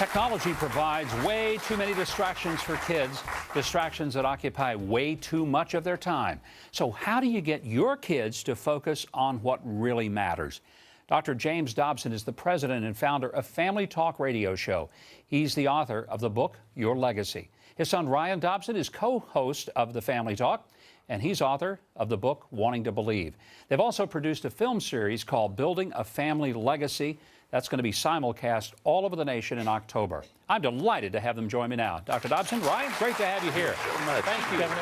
Technology provides way too many distractions for kids, distractions that occupy way too much of their time. So how do you get your kids to focus on what really matters? Dr. James Dobson is the president and founder of Family Talk Radio Show. He's the author of the book, Your Legacy. His son, Ryan Dobson, is co-host of the Family Talk, and he's author of the book, Wanting to Believe. They've also produced a film series called Building a Family Legacy. That's going to be simulcast all over the nation in October. I'm delighted to have them join me now. Dr. Dobson, Ryan, great to have you here. Thank you, Governor.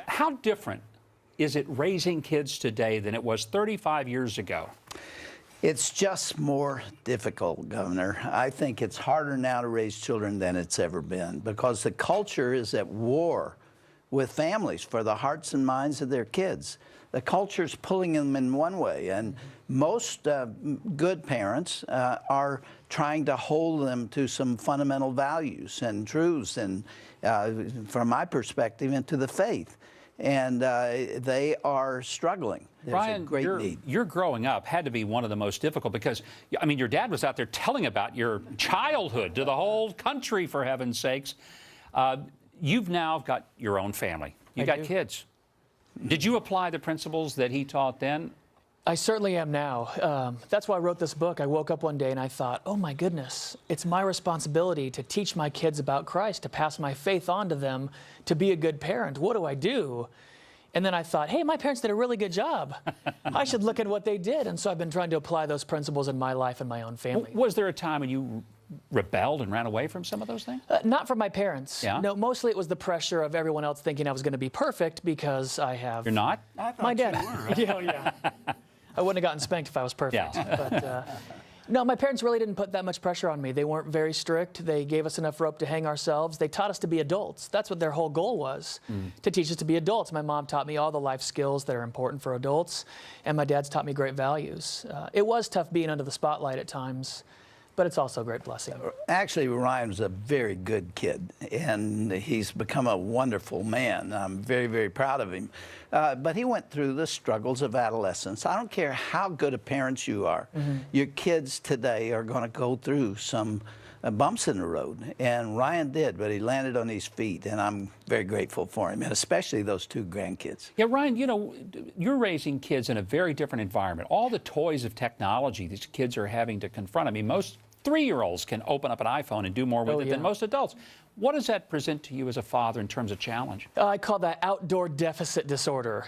How different is it raising kids today than it was 35 years ago? It's just more difficult, Governor. I think it's harder now to raise children than it's ever been because the culture is at war with families for the hearts and minds of their kids. The culture's pulling them in one way, and most good parents are trying to hold them to some fundamental values and truths, and from my perspective, into the faith. And they are struggling. There's Ryan, a great need. Your growing up had to be one of the most difficult because, I mean, your dad was out there telling about your childhood to the whole country, for heaven's sakes. You've now got your own family. You've got kids. Did you apply the principles that he taught then? I certainly am now. That's why I wrote this book. I woke up one day and I thought, oh my goodness, it's my responsibility to teach my kids about Christ, to pass my faith on to them, to be a good parent. What do I do? And then I thought, hey, my parents did a really good job. I should look at what they did. And so I've been trying to apply those principles in my life and my own family. Was there a time when you rebelled and ran away from some of those things? Not from my parents. Yeah? No, mostly it was the pressure of everyone else thinking I was going to be perfect because I have... You're not? My dad. You were. Yeah. I wouldn't have gotten spanked if I was perfect. Yeah. But, no, my parents really didn't put that much pressure on me. They weren't very strict. They gave us enough rope to hang ourselves. They taught us to be adults. That's what their whole goal was, to teach us to be adults. My mom taught me all the life skills that are important for adults, and my dad's taught me great values. It was tough being under the spotlight at times, but it's also a great blessing. Actually, Ryan was a very good kid, and he's become a wonderful man. I'm very, very proud of him. But he went through the struggles of adolescence. I don't care how good a parent you are. Your kids today are going to go through some bumps in the road, and Ryan did, but he landed on his feet, and I'm very grateful for him, and especially those two grandkids. Yeah, Ryan, you know, you're raising kids in a very different environment. All the toys of technology these kids are having to confront. I mean, most 3-year-olds can open up an iPhone and do more with it than most adults. What does that present to you as a father in terms of challenge? I call that outdoor deficit disorder.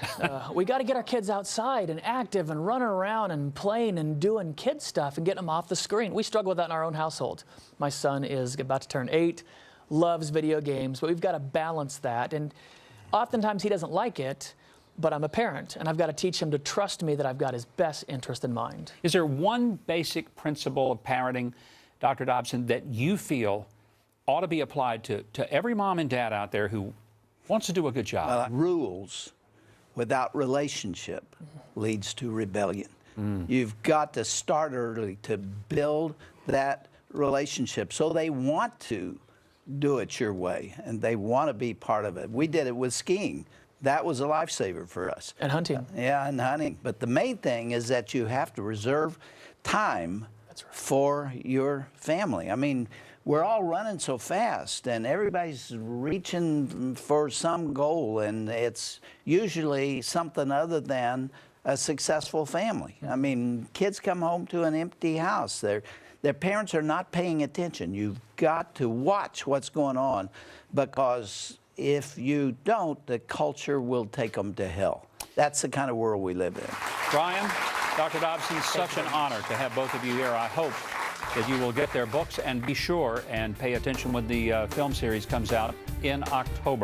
We got to get our kids outside and active and running around and playing and doing kid stuff and getting them off the screen. We struggle with that in our own household. My son is about to turn 8, loves video games, but we've got to balance that. And oftentimes he doesn't like it, but I'm a parent, and I've got to teach him to trust me that I've got his best interest in mind. Is there one basic principle of parenting, Dr. Dobson, that you feel ought to be applied to every mom and dad out there who wants to do a good job? Rules without relationship leads to rebellion. You've got to start early to build that relationship so they want to do it your way, and they want to be part of it. We did it with skiing. That was a lifesaver for us. And hunting. Yeah, and hunting. But the main thing is that you have to reserve time for your family. I mean, we're all running so fast, and everybody's reaching for some goal, and it's usually something other than a successful family. I mean, kids come home to an empty house. Their parents are not paying attention. You've got to watch what's going on, because if you don't, the culture will take them to hell. That's the kind of world we live in. Ryan, Dr. Dobson, such an honor to have both of you here. I hope that you will get their books, and be sure and pay attention when the film series comes out in October.